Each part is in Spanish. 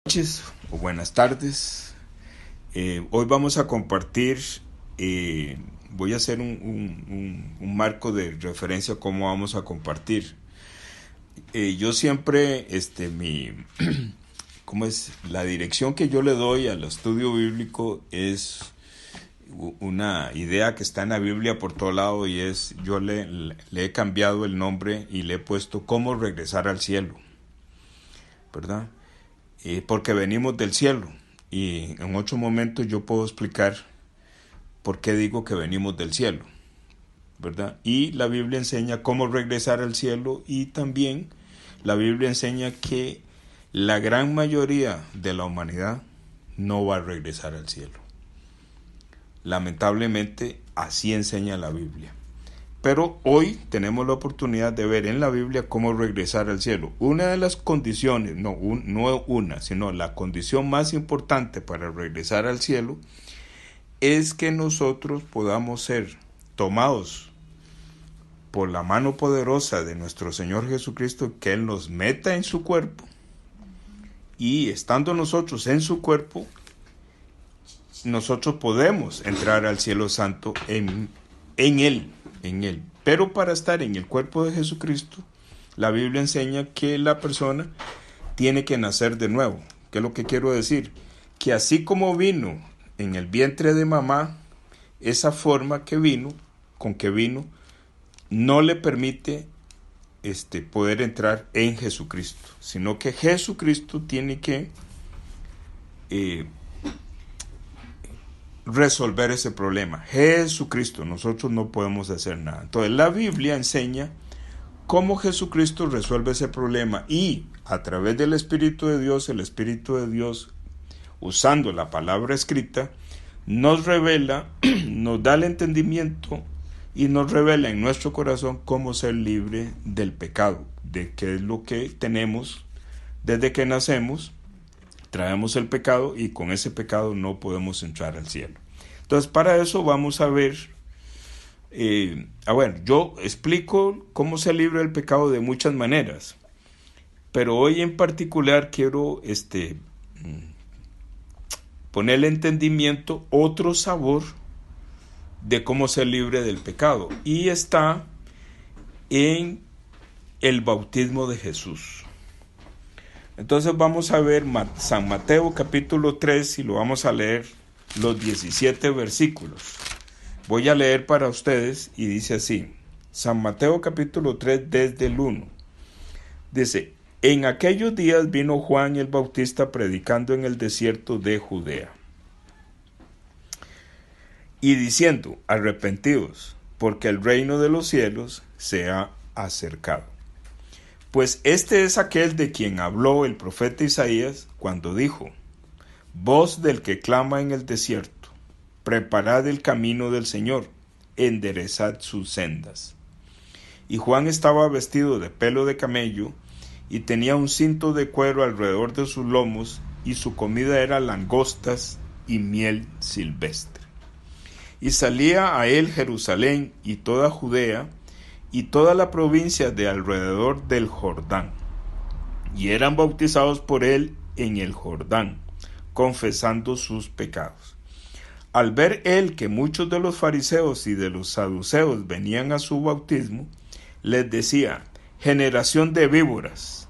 Noches o buenas tardes. Hoy vamos a compartir, voy a hacer un marco de referencia a cómo vamos a compartir. Yo siempre, ¿cómo es? La dirección que yo le doy al estudio bíblico es una idea que está en la Biblia por todo lado y es, yo le he cambiado el nombre y le he puesto cómo regresar al cielo, ¿verdad? Porque venimos del cielo y en otro momento yo puedo explicar por qué digo que venimos del cielo, ¿verdad? Y la Biblia enseña cómo regresar al cielo y también la Biblia enseña que la gran mayoría de la humanidad no va a regresar al cielo. Lamentablemente así enseña la Biblia. Pero hoy tenemos la oportunidad de ver en la Biblia cómo regresar al cielo. Una de las condiciones, no una, sino la condición más importante para regresar al cielo es que nosotros podamos ser tomados por la mano poderosa de nuestro Señor Jesucristo, que Él nos meta en su cuerpo y estando nosotros en su cuerpo, nosotros podemos entrar al cielo santo en Él. Pero para estar en el cuerpo de Jesucristo, la Biblia enseña que la persona tiene que nacer de nuevo. ¿Qué es lo que quiero decir? Que así como vino en el vientre de mamá, esa forma con que vino, no le permite poder entrar en Jesucristo, sino que Jesucristo tiene que resolver ese problema. Jesucristo, nosotros no podemos hacer nada. Entonces la Biblia enseña cómo Jesucristo resuelve ese problema y a través del Espíritu de Dios, el Espíritu de Dios, usando la palabra escrita, nos revela, nos da el entendimiento y nos revela en nuestro corazón cómo ser libre del pecado, de qué es lo que tenemos desde que nacemos. Traemos el pecado y con ese pecado no podemos entrar al cielo. Entonces, para eso vamos a ver, yo explico cómo se libra del pecado de muchas maneras, pero hoy en particular quiero ponerle entendimiento, otro sabor de cómo ser libre del pecado, y está en el bautismo de Jesús. Entonces vamos a ver San Mateo capítulo 3 y lo vamos a leer los 17 versículos. Voy a leer para ustedes y dice así, San Mateo capítulo 3 desde el 1. Dice, en aquellos días vino Juan el Bautista predicando en el desierto de Judea y diciendo, arrepentidos, porque el reino de los cielos se ha acercado. Pues este es aquel de quien habló el profeta Isaías cuando dijo, voz del que clama en el desierto, preparad el camino del Señor, enderezad sus sendas. Y Juan estaba vestido de pelo de camello y tenía un cinto de cuero alrededor de sus lomos y su comida era langostas y miel silvestre. Y salía a él Jerusalén y toda Judea y toda la provincia de alrededor del Jordán, y eran bautizados por él en el Jordán, confesando sus pecados. Al ver él que muchos de los fariseos y de los saduceos venían a su bautismo, les decía, generación de víboras,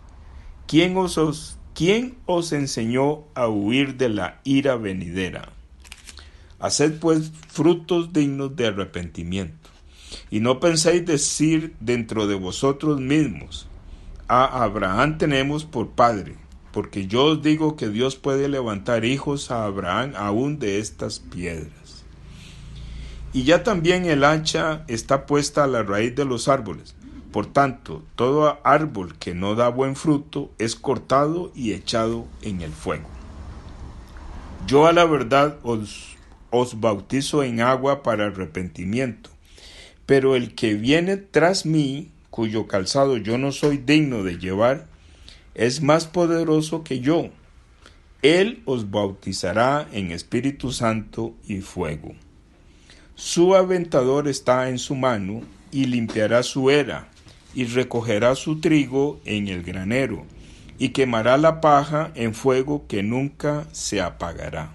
¿quién os enseñó a huir de la ira venidera? Haced pues frutos dignos de arrepentimiento. Y no penséis decir dentro de vosotros mismos, a Abraham tenemos por padre, porque yo os digo que Dios puede levantar hijos a Abraham aún de estas piedras. Y ya también el hacha está puesta a la raíz de los árboles. Por tanto, todo árbol que no da buen fruto es cortado y echado en el fuego. Yo a la verdad os bautizo en agua para arrepentimiento. Pero el que viene tras mí, cuyo calzado yo no soy digno de llevar, es más poderoso que yo. Él os bautizará en Espíritu Santo y fuego. Su aventador está en su mano, y limpiará su era, y recogerá su trigo en el granero, y quemará la paja en fuego que nunca se apagará.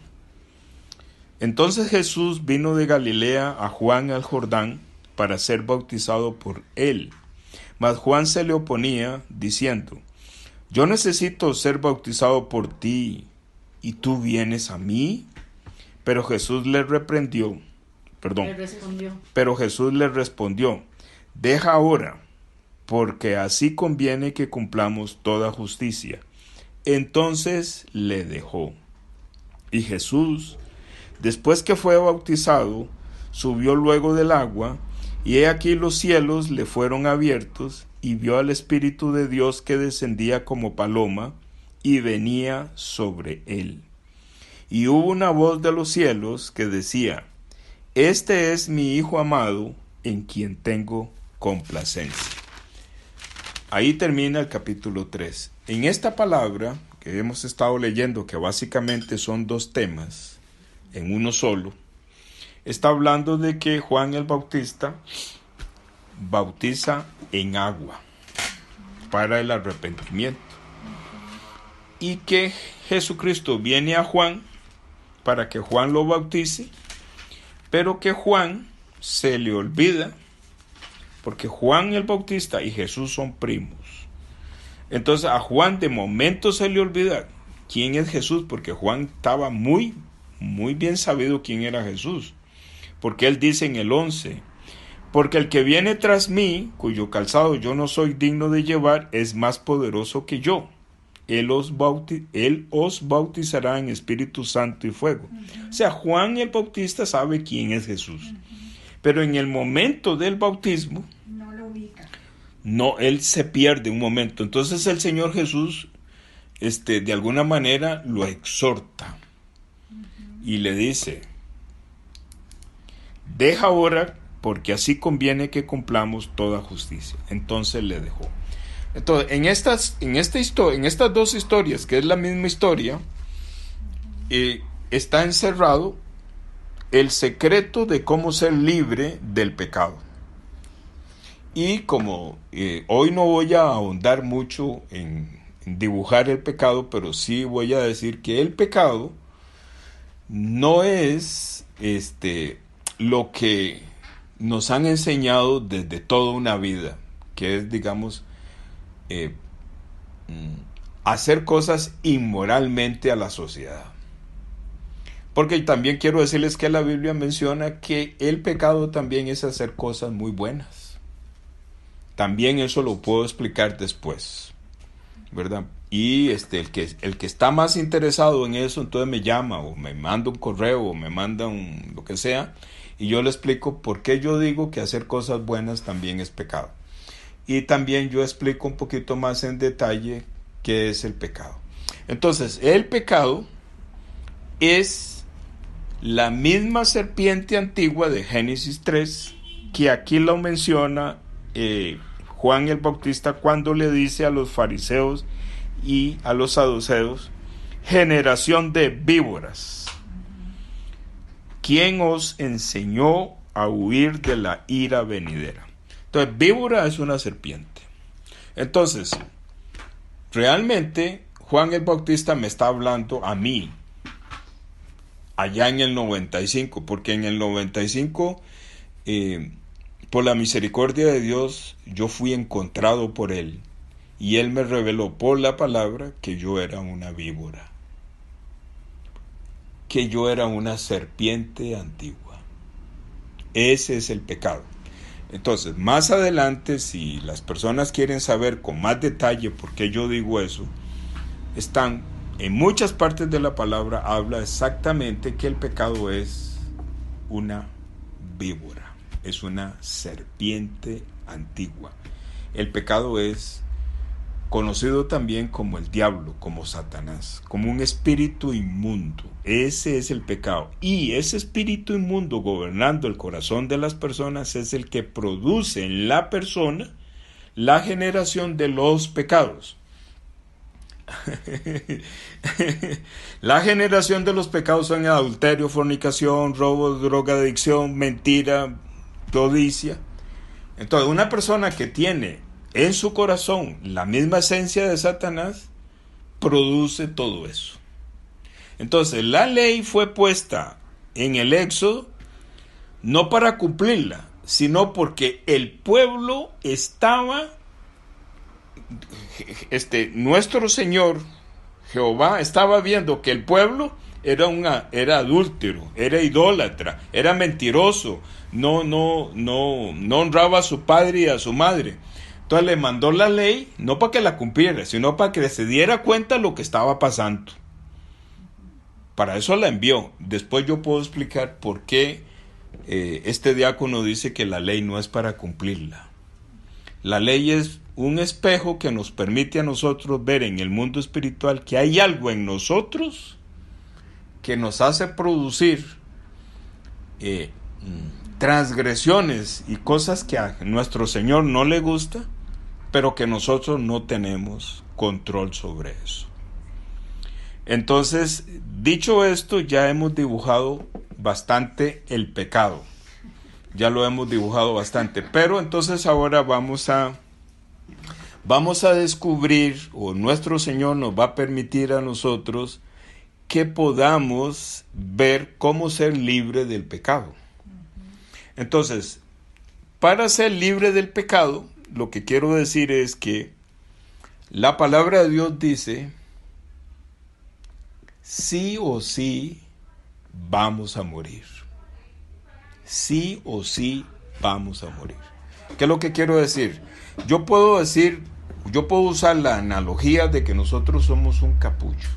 Entonces Jesús vino de Galilea a Juan al Jordán para ser bautizado por él. Mas Juan se le oponía, diciendo: yo necesito ser bautizado por ti, ¿y tú vienes a mí? Pero Jesús le respondió, deja ahora, porque así conviene que cumplamos toda justicia. Entonces le dejó. Y Jesús, después que fue bautizado, subió luego del agua, y he aquí los cielos le fueron abiertos, y vio al Espíritu de Dios que descendía como paloma, y venía sobre él. Y hubo una voz de los cielos que decía: este es mi Hijo amado, en quien tengo complacencia. Ahí termina el capítulo 3. En esta palabra que hemos estado leyendo, que básicamente son dos temas en uno solo, está hablando de que Juan el Bautista bautiza en agua para el arrepentimiento, y que Jesucristo viene a Juan para que Juan lo bautice, pero que Juan se le olvida, porque Juan el Bautista y Jesús son primos. Entonces a Juan de momento se le olvida quién es Jesús, porque Juan estaba muy bien sabido quién era Jesús, porque él dice en el 11: porque el que viene tras mí, cuyo calzado yo no soy digno de llevar, es más poderoso que yo. Él os bautizará en Espíritu Santo y fuego. O sea, Juan el Bautista sabe quién es Jesús, pero en el momento del bautismo no lo ubica. No, él se pierde un momento. Entonces el Señor Jesús de alguna manera lo exhorta y le dice: deja ahora, porque así conviene que cumplamos toda justicia. Entonces le dejó. Entonces, en estas dos historias, que es la misma historia, está encerrado el secreto de cómo ser libre del pecado. Y como hoy no voy a ahondar mucho en dibujar el pecado, pero sí voy a decir que el pecado no es lo que nos han enseñado desde toda una vida, que es, digamos, hacer cosas inmoralmente a la sociedad. Porque también quiero decirles que la Biblia menciona que el pecado también es hacer cosas muy buenas. También eso lo puedo explicar después, ¿verdad? Y el que está más interesado en eso, entonces me llama o me manda un correo o me manda lo que sea, y yo le explico por qué yo digo que hacer cosas buenas también es pecado. Y también yo explico un poquito más en detalle qué es el pecado. Entonces, el pecado es la misma serpiente antigua de Génesis 3, que aquí lo menciona Juan el Bautista cuando le dice a los fariseos y a los saduceos: generación de víboras, ¿quién os enseñó a huir de la ira venidera? Entonces, víbora es una serpiente. Entonces, realmente Juan el Bautista me está hablando a mí allá en el 95, porque en el 95 por la misericordia de Dios yo fui encontrado por él, y él me reveló por la palabra que yo era una víbora, que yo era una serpiente antigua. Ese es el pecado. Entonces, más adelante, si las personas quieren saber con más detalle por qué yo digo eso, están en muchas partes de la palabra, habla exactamente que el pecado es una víbora, es una serpiente antigua. El pecado es conocido también como el diablo, como Satanás, como un espíritu inmundo. Ese es el pecado. Y ese espíritu inmundo gobernando el corazón de las personas es el que produce en la persona la generación de los pecados. La generación de los pecados son adulterio, fornicación, robo, drogadicción, mentira, codicia. Entonces, una persona que tiene en su corazón la misma esencia de Satanás produce todo eso. Entonces, la ley fue puesta en el Éxodo no para cumplirla, sino porque el pueblo estaba, nuestro Señor Jehová estaba viendo que el pueblo era adúltero, era idólatra, era mentiroso, no honraba a su padre y a su madre. Entonces le mandó la ley, no para que la cumpliera, sino para que se diera cuenta de lo que estaba pasando. Para eso la envió. Después yo puedo explicar por qué este diácono dice que la ley no es para cumplirla. La ley es un espejo que nos permite a nosotros ver en el mundo espiritual que hay algo en nosotros que nos hace producir transgresiones y cosas que a nuestro Señor no le gusta, pero que nosotros no tenemos control sobre eso. Entonces, dicho esto, ya hemos dibujado bastante el pecado. Ya lo hemos dibujado bastante. Pero entonces ahora vamos a descubrir, o nuestro Señor nos va a permitir a nosotros que podamos ver cómo ser libre del pecado. Entonces, para ser libre del pecado, lo que quiero decir es que la palabra de Dios dice: sí o sí vamos a morir. Sí o sí vamos a morir. ¿Qué es lo que quiero decir? Yo puedo usar la analogía de que nosotros somos un capullo.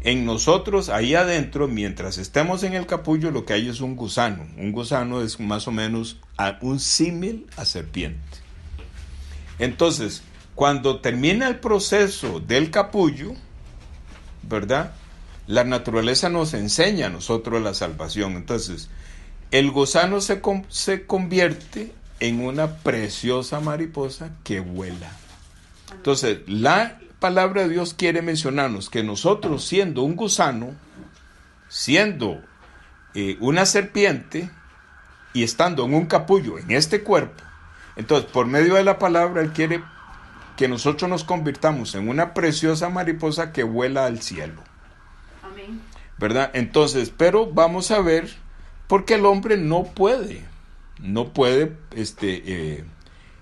En nosotros, ahí adentro, mientras estemos en el capullo, lo que hay es un gusano. Un gusano es más o menos un símil a serpiente. Entonces, cuando termina el proceso del capullo, ¿verdad?, la naturaleza nos enseña a nosotros la salvación. Entonces, el gusano se convierte en una preciosa mariposa que vuela. Entonces, la palabra de Dios quiere mencionarnos que nosotros, siendo un gusano, siendo una serpiente y estando en un capullo en este cuerpo, entonces por medio de la palabra Él quiere que nosotros nos convirtamos en una preciosa mariposa que vuela al cielo. Amén. ¿Verdad? Entonces, pero vamos a ver, porque el hombre no puede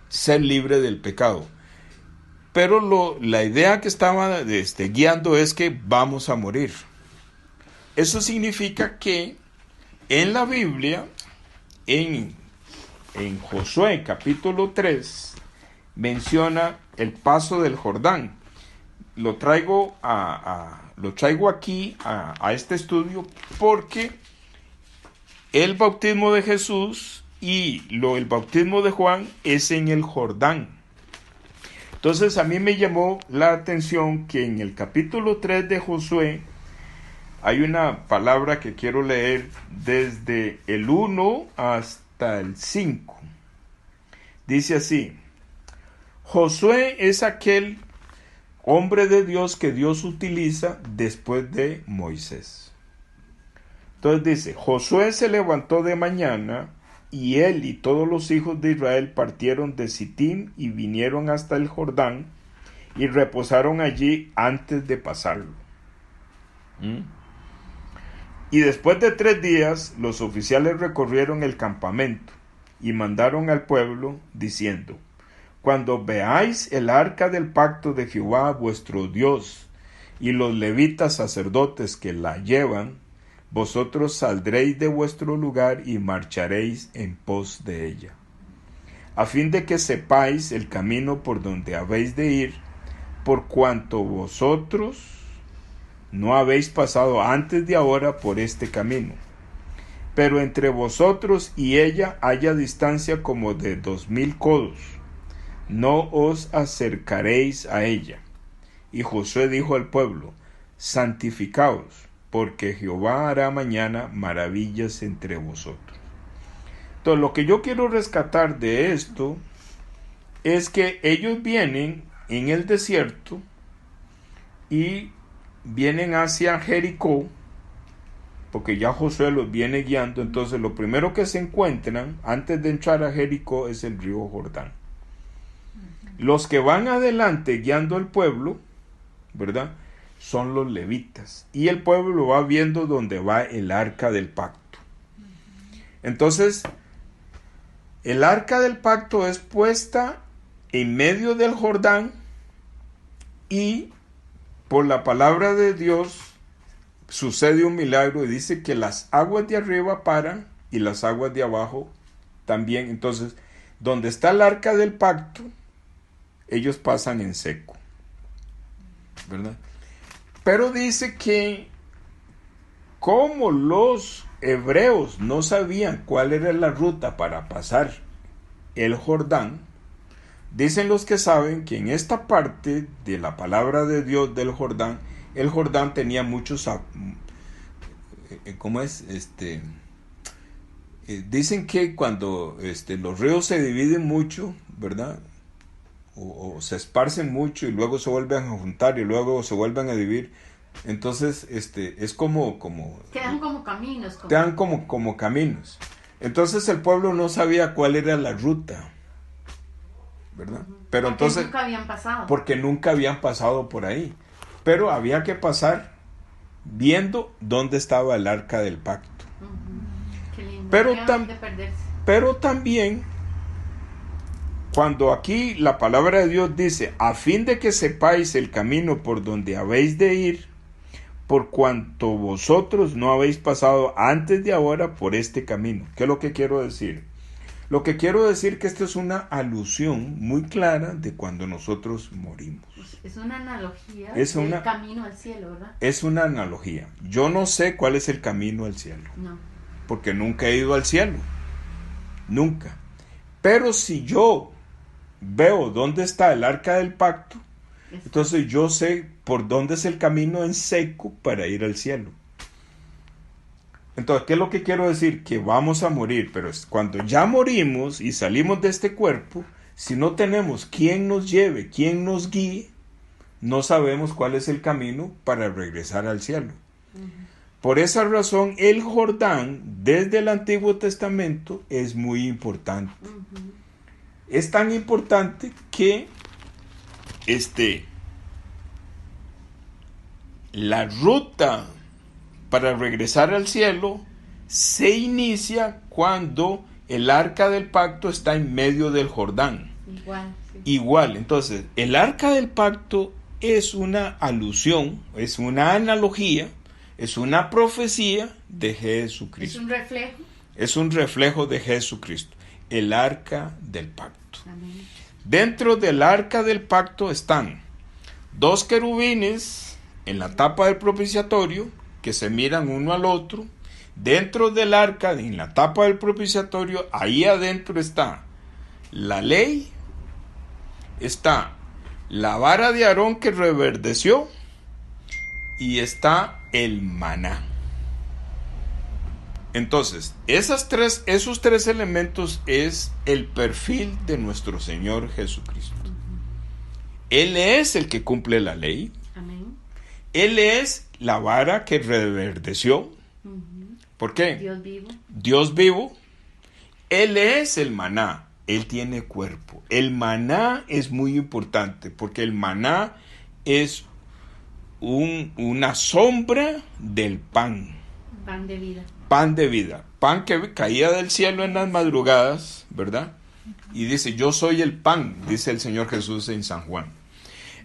ser libre del pecado. Pero la idea que estaba guiando es que vamos a morir. Eso significa que en la Biblia, en Josué capítulo 3, menciona el paso del Jordán. Lo traigo aquí a este estudio porque el bautismo de Jesús y el bautismo de Juan es en el Jordán. Entonces a mí me llamó la atención que en el capítulo 3 de Josué hay una palabra que quiero leer desde el 1 hasta el 5. Dice así: Josué es aquel hombre de Dios que Dios utiliza después de Moisés. Entonces dice: Josué se levantó de mañana, y él y todos los hijos de Israel partieron de Sitín y vinieron hasta el Jordán y reposaron allí antes de pasarlo. Y después de 3 días los oficiales recorrieron el campamento y mandaron al pueblo diciendo: cuando veáis el arca del pacto de Jehová vuestro Dios y los levitas sacerdotes que la llevan, vosotros saldréis de vuestro lugar y marcharéis en pos de ella, a fin de que sepáis el camino por donde habéis de ir, por cuanto vosotros no habéis pasado antes de ahora por este camino. Pero entre vosotros y ella haya distancia como de 2000 codos, no os acercaréis a ella. Y Josué dijo al pueblo: santificaos, porque Jehová hará mañana maravillas entre vosotros. Entonces, lo que yo quiero rescatar de esto es que ellos vienen en el desierto y vienen hacia Jericó, porque ya Josué los viene guiando. Entonces, lo primero que se encuentran antes de entrar a Jericó es el río Jordán. Los que van adelante guiando al pueblo, ¿verdad? Son los levitas. Y el pueblo va viendo dónde va el arca del pacto. Entonces, el arca del pacto es puesta en medio del Jordán y por la palabra de Dios sucede un milagro y dice que las aguas de arriba paran y las aguas de abajo también. Entonces, donde está el arca del pacto, ellos pasan en seco, ¿verdad? Pero dice que como los hebreos no sabían cuál era la ruta para pasar el Jordán, dicen los que saben que en esta parte de la palabra de Dios del Jordán, el Jordán tenía muchos, dicen que cuando los ríos se dividen mucho, ¿verdad? O se esparcen mucho y luego se vuelven a juntar y luego se vuelven a dividir, entonces es como quedan como caminos. Quedan como caminos. Entonces el pueblo no sabía cuál era la ruta, ¿verdad? Pero porque entonces nunca habían pasado. Porque nunca habían pasado por ahí. Pero había que pasar viendo dónde estaba el arca del pacto. Qué lindo. Pero también, cuando aquí la palabra de Dios dice, a fin de que sepáis el camino por donde habéis de ir, por cuanto vosotros no habéis pasado antes de ahora por este camino. ¿Qué es lo que quiero decir? Lo que quiero decir que esto es una alusión muy clara de cuando nosotros morimos. Es una analogía del camino al cielo, ¿verdad? Es una analogía. Yo no sé cuál es el camino al cielo. No. Porque nunca he ido al cielo. Nunca. Pero si yo veo dónde está el arca del pacto, entonces yo sé por dónde es el camino en seco para ir al cielo. Entonces, ¿qué es lo que quiero decir? Que vamos a morir, pero cuando ya morimos y salimos de este cuerpo, si no tenemos quien nos lleve, quien nos guíe, no sabemos cuál es el camino para regresar al cielo. Por esa razón, el Jordán, desde el Antiguo Testamento, es muy importante. Es tan importante que la ruta para regresar al cielo se inicia cuando el arca del pacto está en medio del Jordán. Igual, entonces, el arca del pacto es una alusión, es una analogía, es una profecía de Jesucristo. Es un reflejo. Es un reflejo de Jesucristo, el arca del pacto. Amén. Dentro del arca del pacto están 2 querubines en la tapa del propiciatorio que se miran uno al otro. Dentro del arca, en la tapa del propiciatorio, ahí adentro está la ley, está la vara de Aarón que reverdeció y está el maná. Entonces, esos tres elementos es el perfil de nuestro Señor Jesucristo. Él es el que cumple la ley. Amén. Él es la vara que reverdeció. ¿Por qué? Dios vivo. Dios vivo. Él es el maná. Él tiene cuerpo. El maná es muy importante porque el maná es una sombra del pan. Pan de vida. Pan de vida. Pan que caía del cielo en las madrugadas, ¿verdad? Y dice, yo soy el pan, dice el Señor Jesús en San Juan.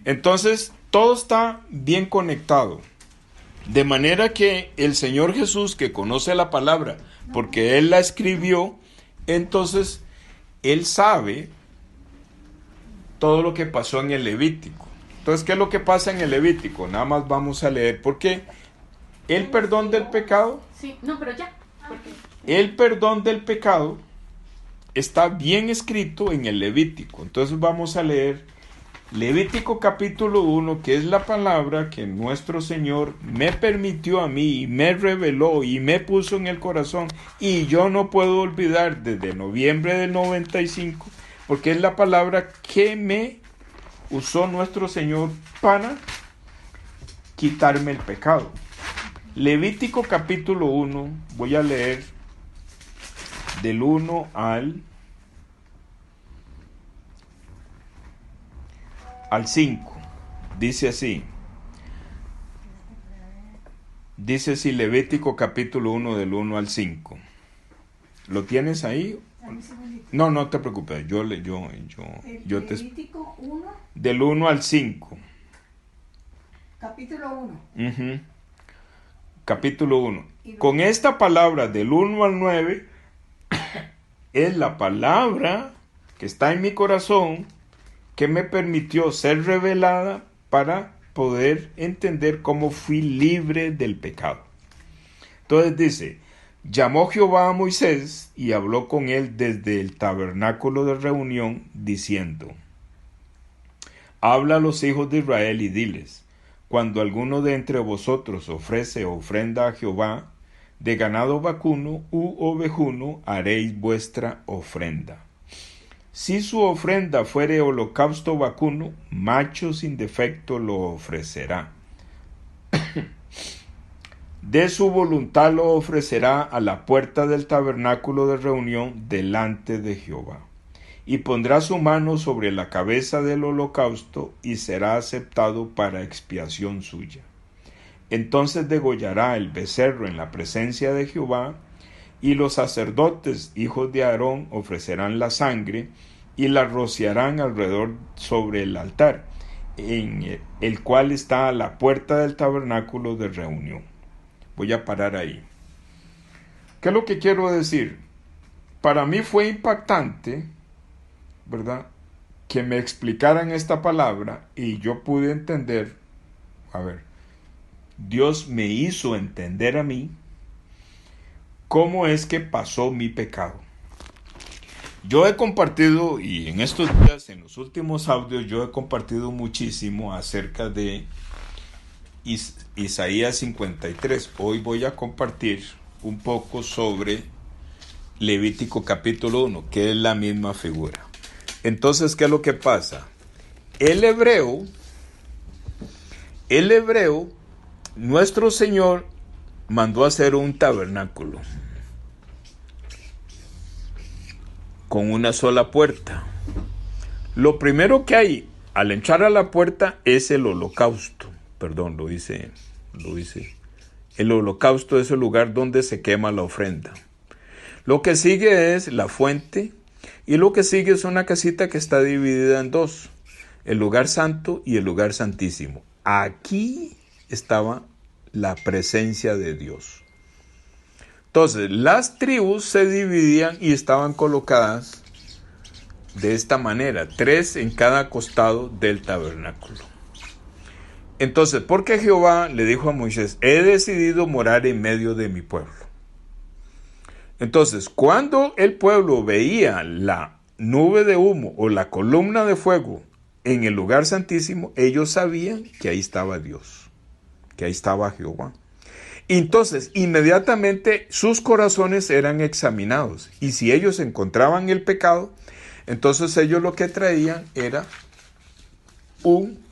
Entonces, todo está bien conectado. De manera que el Señor Jesús, que conoce la palabra, porque Él la escribió, entonces Él sabe todo lo que pasó en el Levítico. Entonces, ¿qué es lo que pasa en el Levítico? Nada más vamos a leer. ¿Por qué? El perdón del pecado. Sí, no, pero ya. El perdón del pecado está bien escrito en el Levítico. Entonces vamos a leer Levítico capítulo 1, que es la palabra que nuestro Señor me permitió a mí, y me reveló y me puso en el corazón, y yo no puedo olvidar desde noviembre del 95, porque es la palabra que me usó nuestro Señor para quitarme el pecado. Levítico capítulo 1, voy a leer del 1 al 5. Dice así: Dice así Levítico capítulo 1 del 1 al 5. ¿Lo tienes ahí? No, no te preocupes. Yo te Levítico 1, del 1 al 5. capítulo 1. Capítulo 1. Con esta palabra del 1 al 9 es la palabra que está en mi corazón que me permitió ser revelada para poder entender cómo fui libre del pecado. Entonces dice, llamó Jehová a Moisés y habló con él desde el tabernáculo de reunión, diciendo, habla a los hijos de Israel y diles, cuando alguno de entre vosotros ofrece ofrenda a Jehová, de ganado vacuno u ovejuno haréis vuestra ofrenda. Si su ofrenda fuere holocausto vacuno, macho sin defecto lo ofrecerá. De su voluntad lo ofrecerá a la puerta del tabernáculo de reunión delante de Jehová. Y pondrá su mano sobre la cabeza del holocausto y será aceptado para expiación suya. Entonces degollará el becerro en la presencia de Jehová, y los sacerdotes, hijos de Aarón, ofrecerán la sangre y la rociarán alrededor sobre el altar, en el cual está a la puerta del tabernáculo de reunión. Voy a parar ahí. ¿Qué es lo que quiero decir? Para mí fue impactante, ¿verdad?, que me explicaran esta palabra y yo pude entender, Dios me hizo entender a mí cómo es que pasó mi pecado. Yo he compartido, y en estos días, en los últimos audios, yo he compartido muchísimo acerca de Isaías 53. Hoy voy a compartir un poco sobre Levítico capítulo 1, que es la misma figura. Entonces, ¿qué es lo que pasa? El hebreo, nuestro Señor mandó a hacer un tabernáculo con una sola puerta. Lo primero que hay al entrar a la puerta es el holocausto. Perdón, lo hice. El holocausto es el lugar donde se quema la ofrenda. Lo que sigue es la fuente, y lo que sigue es una casita que está dividida en dos, el lugar santo y el lugar santísimo. Aquí estaba la presencia de Dios. Entonces, las tribus se dividían y estaban colocadas de esta manera, 3 en cada costado del tabernáculo. Entonces, porque Jehová le dijo a Moisés, he decidido morar en medio de mi pueblo. Entonces, cuando el pueblo veía la nube de humo o la columna de fuego en el lugar santísimo, ellos sabían que ahí estaba Dios, que ahí estaba Jehová. Entonces, inmediatamente sus corazones eran examinados, y si ellos encontraban el pecado, entonces ellos lo que traían era un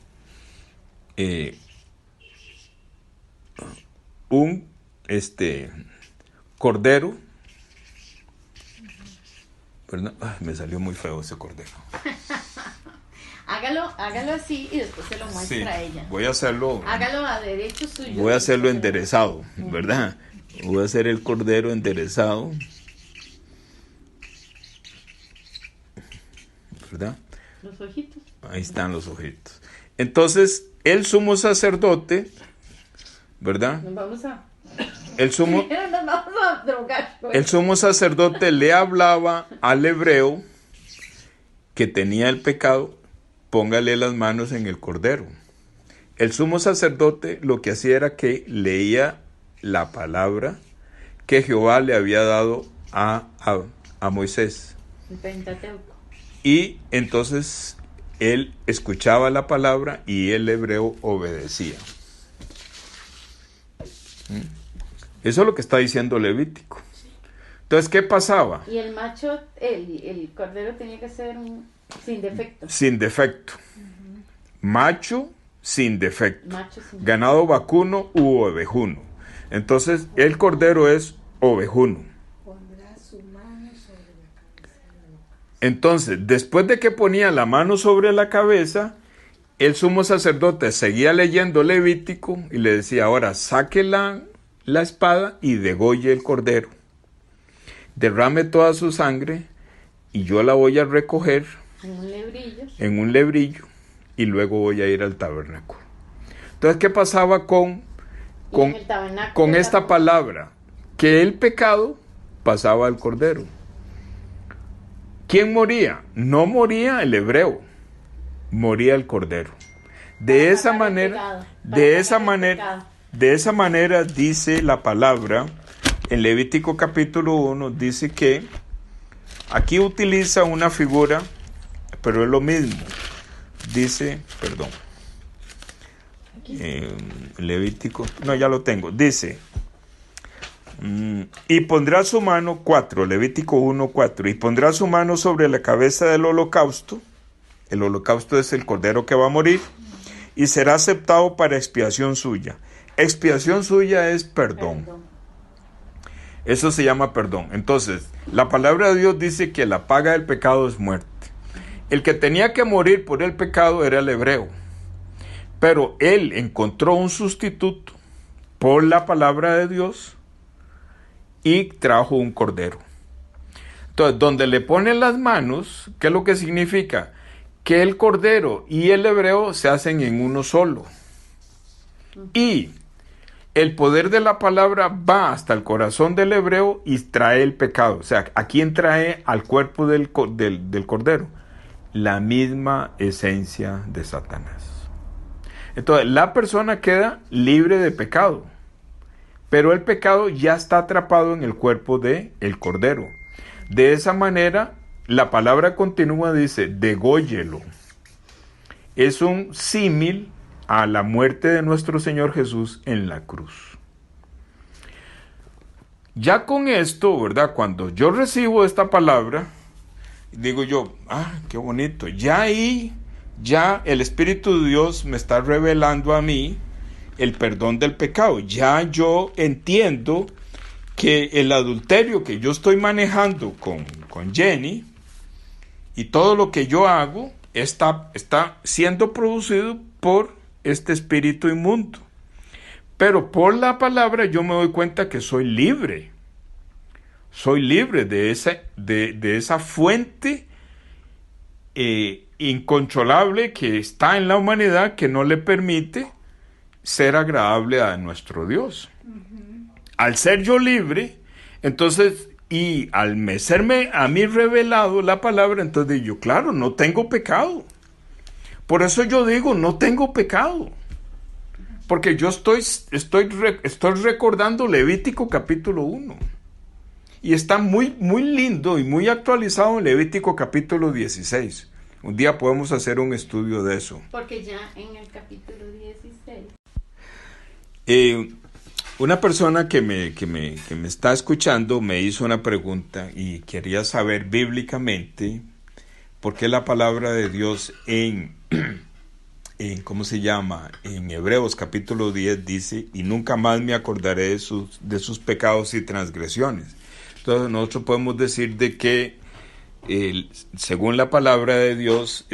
cordero, ¿verdad? Ay, me salió muy feo ese cordero. Hágalo así y después se lo muestra a ella. Voy a hacerlo. Hágalo a derecho suyo. Voy a hacerlo enderezado, ¿verdad? Voy a hacer el cordero enderezado, ¿verdad? Los ojitos. Ahí están los ojitos. Entonces, el sumo sacerdote, ¿verdad? Nos vamos a drogar. El sumo sacerdote le hablaba al hebreo que tenía el pecado, póngale las manos en el cordero. El sumo sacerdote lo que hacía era que leía la palabra que Jehová le había dado a Moisés. El Pentateuco. Y entonces él escuchaba la palabra y el hebreo obedecía. Eso es lo que está diciendo Levítico. Entonces, ¿qué pasaba? Y el macho, el cordero tenía que ser sin defecto. Sin defecto. Macho sin defecto. Sin Ganado vacuno u ovejuno. Entonces, el cordero es ovejuno. Pondrá su mano sobre la cabeza. Entonces, después de que ponía la mano sobre la cabeza, el sumo sacerdote seguía leyendo Levítico y le decía, ahora saque la la espada y degolle el cordero. Derrame toda su sangre y yo la voy a recoger en un lebrillo y luego voy a ir al tabernáculo. Entonces, ¿qué pasaba con esta palabra? Que el pecado pasaba al cordero. ¿Quién moría? No moría el hebreo, moría el cordero. De esa manera dice la palabra en Levítico capítulo 1, dice que aquí utiliza una figura, pero es lo mismo. Dice, Levítico, no, ya lo tengo. Dice, y pondrá su mano, Levítico 1:4, y pondrá su mano sobre la cabeza del holocausto. El holocausto es el cordero que va a morir, y será aceptado para expiación suya. Expiación suya es perdón. Eso se llama perdón. Entonces, la palabra de Dios dice que la paga del pecado es muerte. El que tenía que morir por el pecado era el hebreo. Pero él encontró un sustituto por la palabra de Dios y trajo un cordero. Entonces, donde le ponen las manos, ¿qué es lo que significa? Que el cordero y el hebreo se hacen en uno solo. Y el poder de la palabra va hasta el corazón del hebreo y trae el pecado. O sea, ¿a quién trae al cuerpo del cordero? La misma esencia de Satanás. Entonces, la persona queda libre de pecado, pero el pecado ya está atrapado en el cuerpo del cordero. De esa manera, la palabra continúa, dice, dególlelo. Es un símil a la muerte de nuestro Señor Jesús en la cruz. Ya con esto, ¿verdad? Cuando yo recibo esta palabra, digo yo, qué bonito. Ya ahí, ya el Espíritu de Dios me está revelando a mí el perdón del pecado. Ya yo entiendo que el adulterio que yo estoy manejando con Jenny y todo lo que yo hago está siendo producido por este espíritu inmundo. Pero por la palabra yo me doy cuenta que soy libre. Soy libre de esa fuente incontrolable que está en la humanidad, que no le permite ser agradable a nuestro Dios. Al ser yo libre, entonces, y al serme a mí revelado la palabra, entonces digo, claro, no tengo pecado. Por eso yo digo, no tengo pecado. Porque yo estoy recordando Levítico capítulo 1. Y está muy, muy lindo y muy actualizado en Levítico capítulo 16. Un día podemos hacer un estudio de eso. Porque ya en el capítulo 16. Una persona que me está escuchando me hizo una pregunta y quería saber bíblicamente por qué la palabra de Dios en ¿cómo se llama? En Hebreos capítulo 10 dice, y nunca más me acordaré de sus pecados y transgresiones. Entonces nosotros podemos decir de que según la palabra de Dios,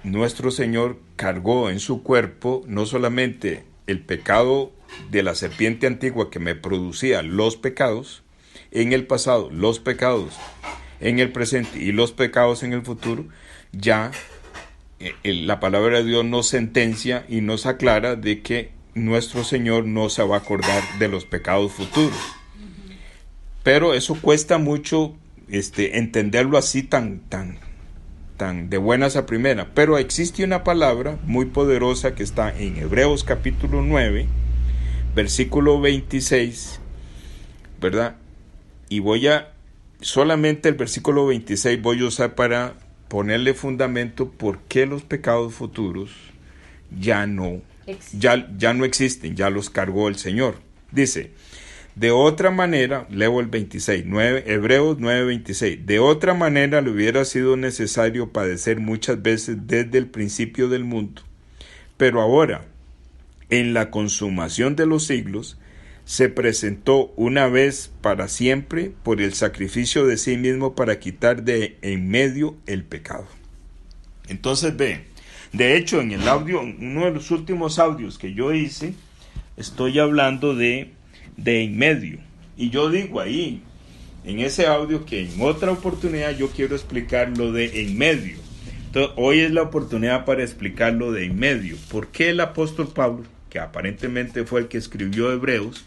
nuestro Señor cargó en su cuerpo no solamente el pecado de la serpiente antigua que me producía los pecados en el pasado, los pecados en el presente y los pecados en el futuro, ya la palabra de Dios nos sentencia y nos aclara de que nuestro Señor no se va a acordar de los pecados futuros. Pero eso cuesta mucho entenderlo así tan de buenas a primera. Pero existe una palabra muy poderosa que está en Hebreos capítulo 9, versículo 26, ¿verdad? Y solamente el versículo 26 voy a usar para ponerle fundamento por qué los pecados futuros ya no existen, ya los cargó el Señor. Dice, de otra manera, leo el 26, Hebreos 9:26, de otra manera le hubiera sido necesario padecer muchas veces desde el principio del mundo, pero ahora, en la consumación de los siglos, se presentó una vez para siempre por el sacrificio de sí mismo para quitar de en medio el pecado. Entonces de hecho en el audio, uno de los últimos audios que yo hice, estoy hablando de de en medio. Y yo digo ahí, en ese audio, que en otra oportunidad yo quiero explicar lo de en medio. Entonces, hoy es la oportunidad para explicar lo de en medio. ¿Por qué el apóstol Pablo, que aparentemente fue el que escribió Hebreos,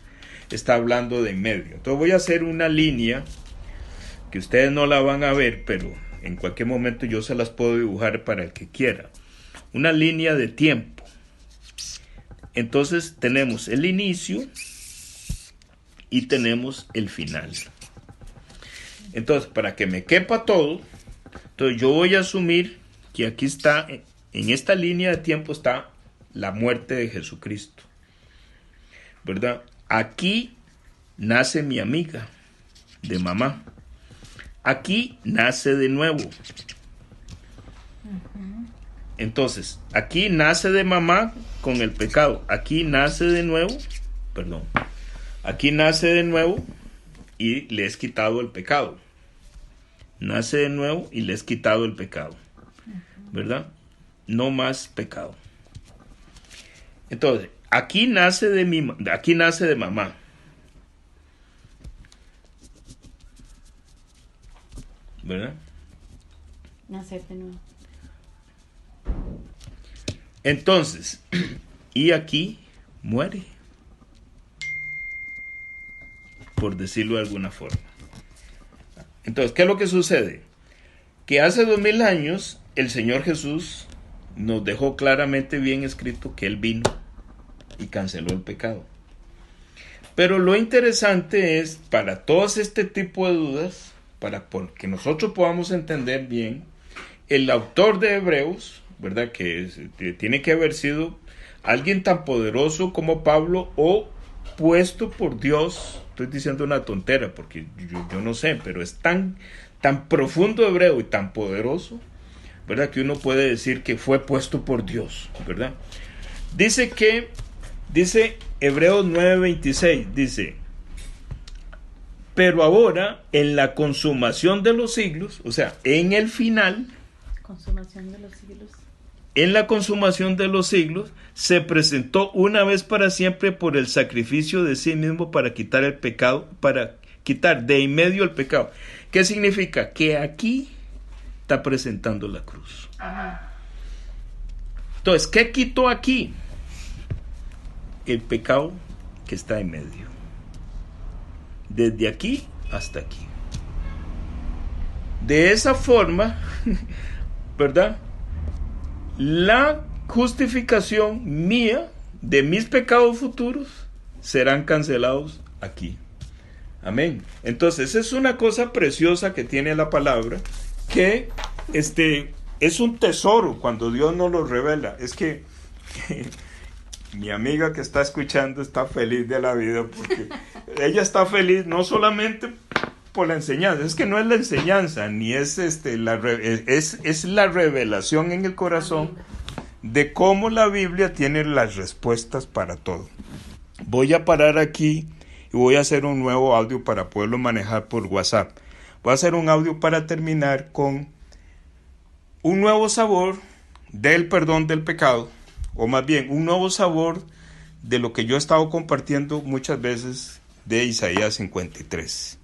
está hablando de en medio? Entonces voy a hacer una línea que ustedes no la van a ver, pero en cualquier momento yo se las puedo dibujar para el que quiera. Una línea de tiempo. Entonces tenemos el inicio y tenemos el final. Entonces, para que me quepa todo, entonces yo voy a asumir que aquí está, en esta línea de tiempo está la muerte de Jesucristo, ¿verdad? Aquí nace mi amiga de mamá. Aquí nace de nuevo. Entonces, aquí nace de mamá con el pecado. Aquí nace de nuevo, perdón. Aquí nace de nuevo y le es quitado el pecado. Nace de nuevo y le es quitado el pecado, ¿verdad? No más pecado. Entonces, aquí nace de mamá. ¿Verdad? Nacer de nuevo. Entonces, y aquí muere, por decirlo de alguna forma. Entonces, ¿qué es lo que sucede? Que hace 2000 años el Señor Jesús nos dejó claramente bien escrito que Él vino y canceló el pecado. Pero lo interesante es, para todos este tipo de dudas, para que nosotros podamos entender bien, el autor de Hebreos, ¿verdad? Que tiene que haber sido alguien tan poderoso como Pablo o puesto por Dios. Estoy diciendo una tontera porque yo no sé, pero es tan profundo hebreo y tan poderoso, ¿verdad? Que uno puede decir que fue puesto por Dios, ¿verdad? Dice Hebreos 9:26, dice: pero ahora, en la consumación de los siglos, o sea, en el final, Consumación de los siglos. en la consumación de los siglos, se presentó una vez para siempre por el sacrificio de sí mismo para quitar el pecado, para quitar de en medio el pecado. ¿Qué significa? Que aquí está presentando la cruz. Ajá. Entonces, ¿qué quitó aquí? El pecado que está en medio. Desde aquí hasta aquí. De esa forma, ¿verdad? La justificación mía de mis pecados futuros serán cancelados aquí. Amén. Entonces es una cosa preciosa que tiene la palabra, que es un tesoro cuando Dios nos lo revela. Es que mi amiga que está escuchando está feliz de la vida porque ella está feliz no solamente por la enseñanza, es que no es la enseñanza, ni es es la revelación en el corazón de cómo la Biblia tiene las respuestas para todo. Voy a parar aquí y voy a hacer un nuevo audio para poderlo manejar por WhatsApp. Voy a hacer un audio para terminar con un nuevo sabor del perdón del pecado, o más bien un nuevo sabor de lo que yo he estado compartiendo muchas veces de Isaías 53.